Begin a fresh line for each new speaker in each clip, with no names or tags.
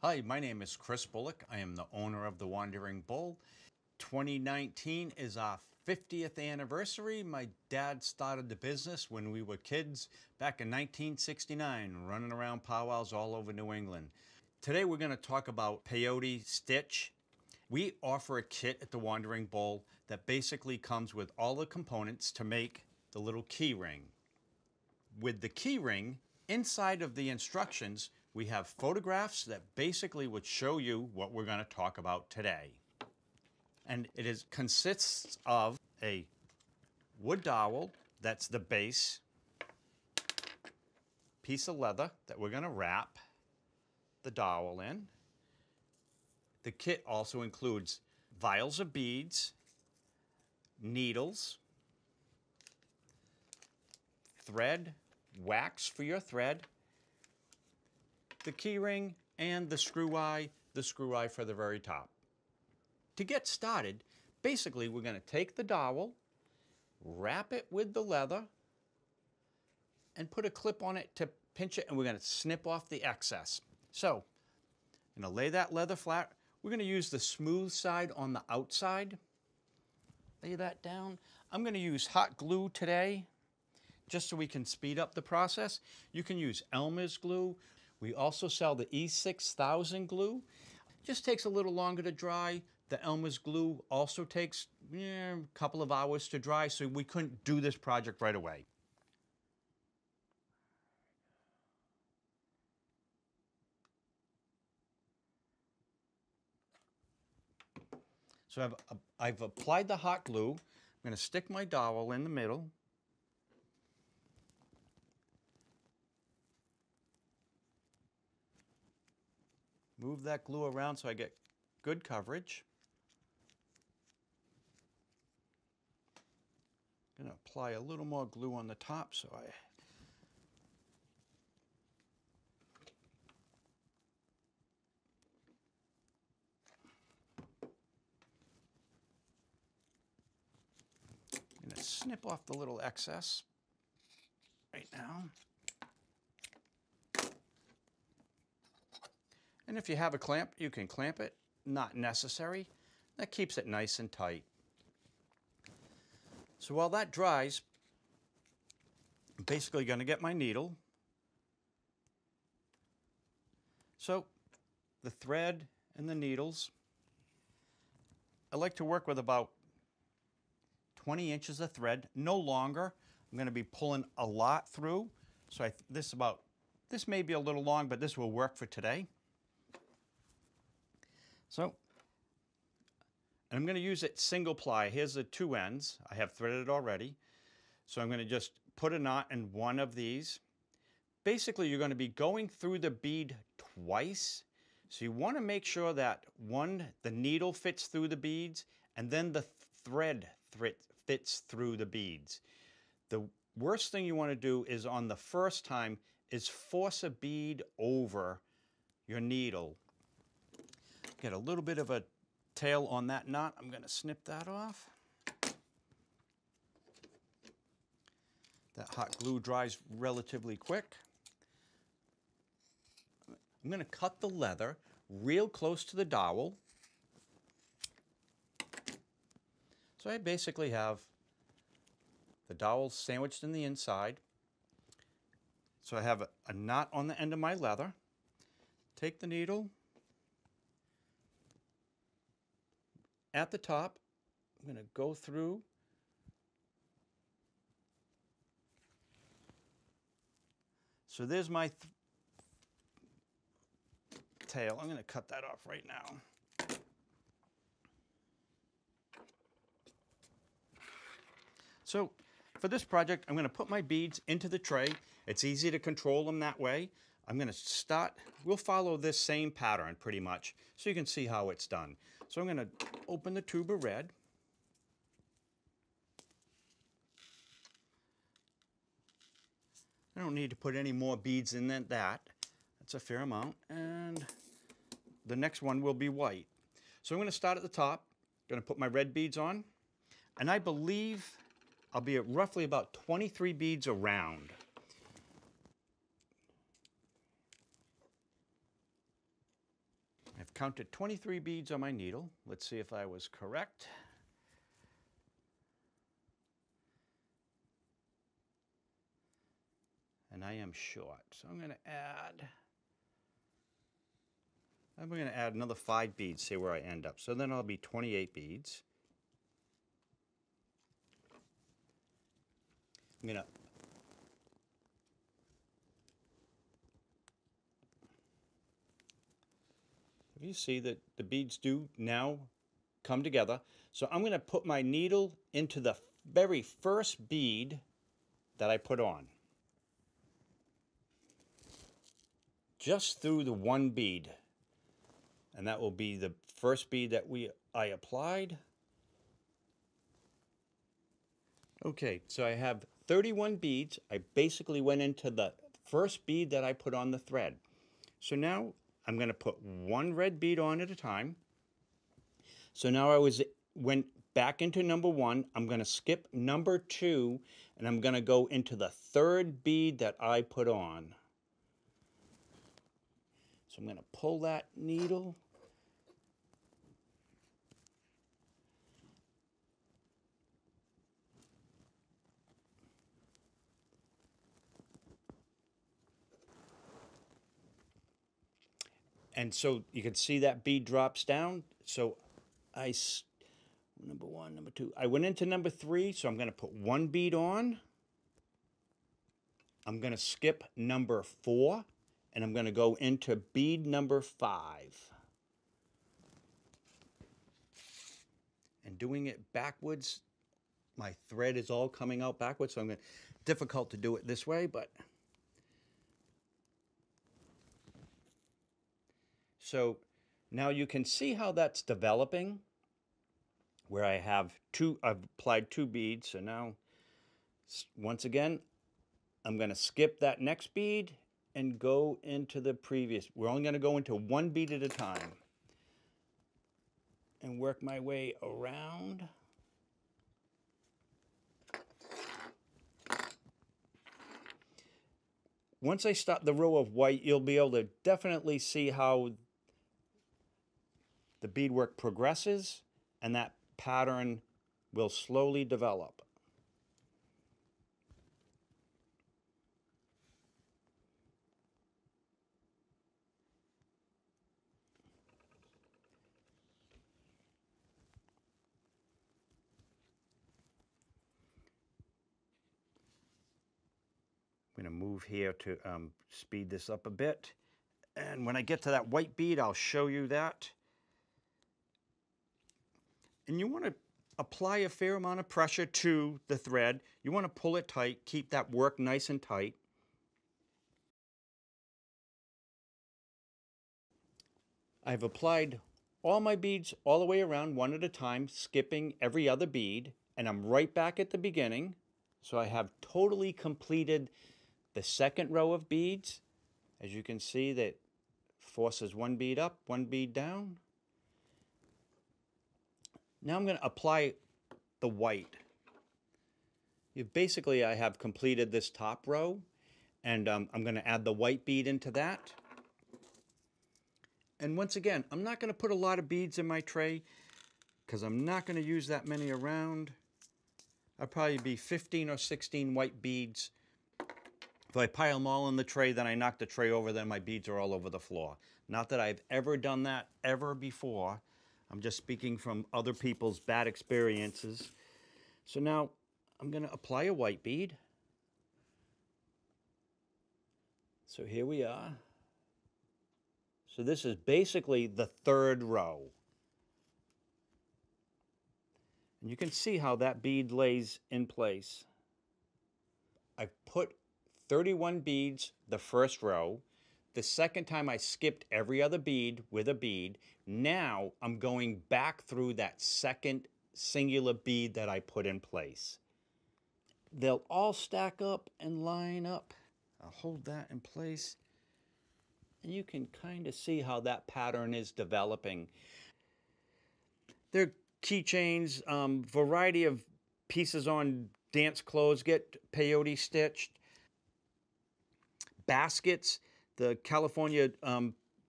Hi, my name is Chris Bullock. I am the owner of the Wandering Bull. 2019 is our 50th anniversary. My dad started the business when we were kids back in 1969, running around powwows all over New England. Today we're going to talk about Peyote Stitch. We offer a kit at the Wandering Bull that basically comes with all the components to make the little key ring. With the key ring, inside of the instructions, we have photographs that basically would show you what we're going to talk about today. And it consists of a wood dowel, that's the base, piece of leather that we're going to wrap the dowel in. The kit also includes vials of beads, needles, thread, wax for your thread, the key ring, and the screw eye for the very top. To get started, basically we're going to take the dowel, wrap it with the leather, and put a clip on it to pinch it, and we're going to snip off the excess. So, I'm going to lay that leather flat. We're going to use the smooth side on the outside. Lay that down. I'm going to use hot glue today, just so we can speed up the process. You can use Elmer's glue. We also sell the E6000 glue. Just takes a little longer to dry. The Elmer's glue also takes a couple of hours to dry, so we couldn't do this project right away. So I've applied the hot glue. I'm going to stick my dowel in the middle. Move that glue around so I get good coverage. I'm going to apply a little more glue on the top so I I'm going to snip off the little excess right now. And if you have a clamp, you can clamp it. Not necessary. That keeps it nice and tight. So while that dries, I'm basically going to get my needle. So the thread and the needles, I like to work with about 20 inches of thread, no longer. I'm going to be pulling a lot through. So this may be a little long, but this will work for today. So, and I'm going to use it single ply. Here's the two ends. I have threaded already. So I'm going to just put a knot in one of these. Basically, you're going to be going through the bead twice. So you want to make sure that the needle fits through the beads, and then the thread fits through the beads. The worst thing you want to do is on the first time is force a bead over your needle. Get a little bit of a tail on that knot. I'm going to snip that off. That hot glue dries relatively quick. I'm going to cut the leather real close to the dowel. So I basically have the dowel sandwiched in the inside. So I have a knot on the end of my leather. Take the needle. At the top, I'm going to go through. So there's my tail. I'm going to cut that off right now. So for this project, I'm going to put my beads into the tray. It's easy to control them that way. I'm going to start, we'll follow this same pattern pretty much, so you can see how it's done. So I'm going to open the tube of red. I don't need to put any more beads in than that. That's a fair amount. And the next one will be white. So I'm going to start at the top. Going to put my red beads on. And I believe I'll be at roughly about 23 beads around. counted 23 beads on my needle. Let's see if I was correct. And I am short, so I'm going to add another 5 beads, see where I end up. So then I'll be 28 beads. I'm going to you see that the beads do now come together. So I'm going to put my needle into the very first bead that I put on. Just through the one bead. And that will be the first bead that I applied. Okay, so I have 31 beads. I basically went into the first bead that I put on the thread. So now I'm going to put one red bead on at a time. So now I went back into number 1. I'm going to skip number 2, and I'm going to go into the third bead that I put on. So I'm going to pull that needle. And so you can see that bead drops down. So number 1, number 2. I went into number 3, so I'm going to put one bead on. I'm going to skip number 4, and I'm going to go into bead number 5. And doing it backwards, my thread is all coming out backwards, so difficult to do it this way, but so now you can see how that's developing, where I've applied 2 beads. So now, once again, I'm going to skip that next bead and go into the previous. We're only going to go into one bead at a time and work my way around. Once I start the row of white, you'll be able to definitely see how the beadwork progresses, and that pattern will slowly develop. I'm going to move here to speed this up a bit. And when I get to that white bead, I'll show you that. And you want to apply a fair amount of pressure to the thread. You want to pull it tight, keep that work nice and tight. I've applied all my beads all the way around, one at a time, skipping every other bead, and I'm right back at the beginning. So I have totally completed the second row of beads. As you can see, that forces one bead up, one bead down. Now I'm going to apply the white. Basically, I have completed this top row, and I'm going to add the white bead into that. And once again, I'm not going to put a lot of beads in my tray because I'm not going to use that many around. I'll probably be 15 or 16 white beads. If I pile them all in the tray, then I knock the tray over, then my beads are all over the floor. Not that I've ever done that ever before. I'm just speaking from other people's bad experiences. So now I'm going to apply a white bead. So here we are. So this is basically the third row. And you can see how that bead lays in place. I've put 31 beads the first row. The second time I skipped every other bead with a bead. Now I'm going back through that second singular bead that I put in place. They'll all stack up and line up. I'll hold that in place. And you can kind of see how that pattern is developing. They're keychains, variety of pieces on dance clothes get peyote stitched. Baskets, the California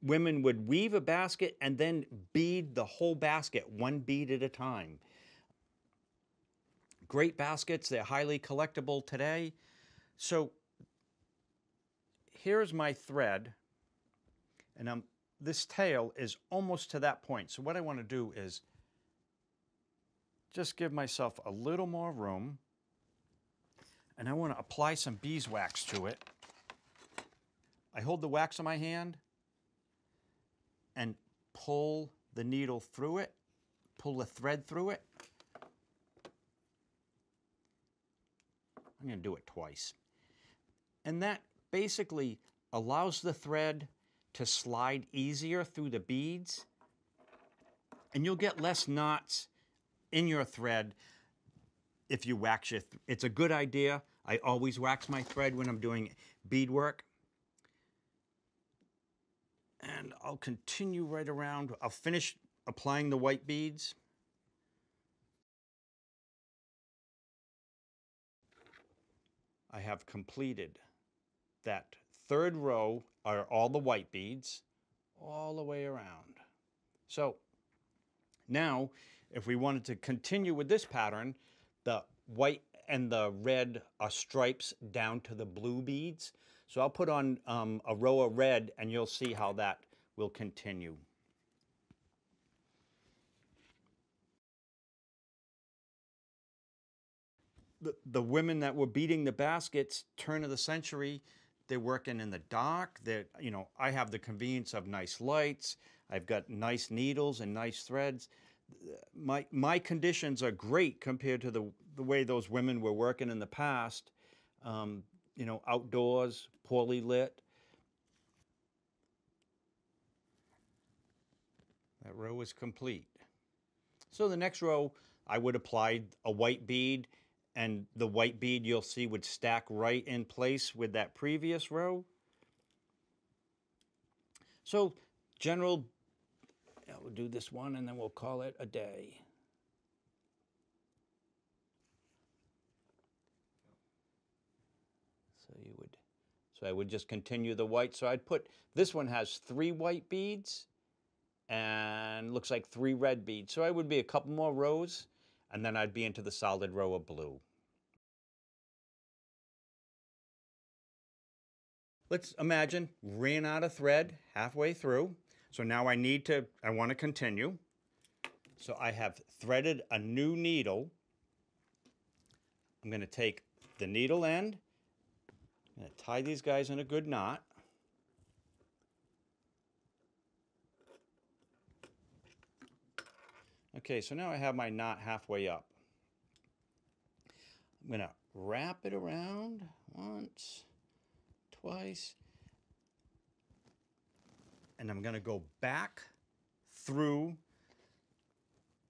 women would weave a basket and then bead the whole basket, one bead at a time. Great baskets, they're highly collectible today. So here's my thread, and this tail is almost to that point. So what I want to do is just give myself a little more room, and I want to apply some beeswax to it. I hold the wax in my hand and pull the needle through it, pull the thread through it. I'm going to do it twice. And that basically allows the thread to slide easier through the beads, and you'll get less knots in your thread if you wax it. It's a good idea. I always wax my thread when I'm doing beadwork. And I'll continue right around. I'll finish applying the white beads. I have completed that third row are all the white beads all the way around. So now, if we wanted to continue with this pattern, the white and the red are stripes down to the blue beads. So I'll put on a row of red, and you'll see how that will continue. The women that were beading the baskets, turn of the century, they're working in the dark. I have the convenience of nice lights. I've got nice needles and nice threads. My conditions are great compared to the way those women were working in the past. Outdoors, poorly lit. That row is complete. So the next row, I would apply a white bead, and the white bead you'll see would stack right in place with that previous row. So we'll do this one and then we'll call it a day. So I would just continue the white. So I'd put, this one has 3 white beads and looks like 3 red beads. So I would be a couple more rows, and then I'd be into the solid row of blue. Let's imagine ran out of thread halfway through. So now I want to continue. So I have threaded a new needle. I'm going to take the needle end, I'm going to tie these guys in a good knot. Okay, so now I have my knot halfway up. I'm going to wrap it around once, twice, and I'm going to go back through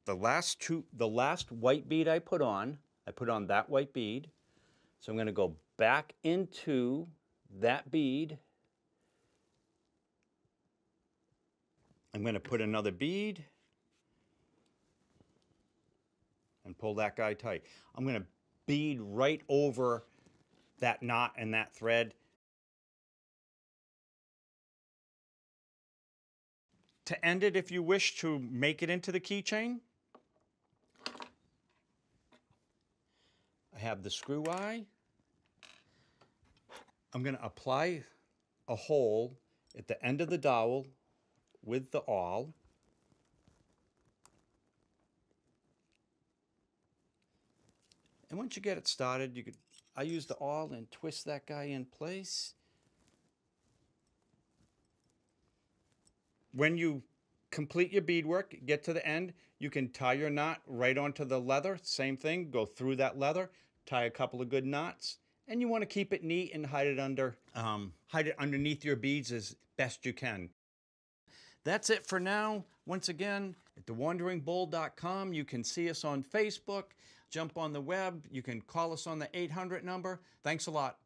the last white bead I put on that white bead. So I'm going to go back into that bead. I'm going to put another bead and pull that guy tight. I'm going to bead right over that knot and that thread. To end it, if you wish to make it into the keychain, I have the screw eye. I'm going to apply a hole at the end of the dowel with the awl. And once you get it started, I use the awl and twist that guy in place. When you complete your beadwork, get to the end, you can tie your knot right onto the leather. Same thing, go through that leather, tie a couple of good knots, and you want to keep it neat and hide it underneath your beads as best you can. That's it for now. Once again, at thewanderingbull.com, you can see us on Facebook, jump on the web, you can call us on the 800 number. Thanks a lot.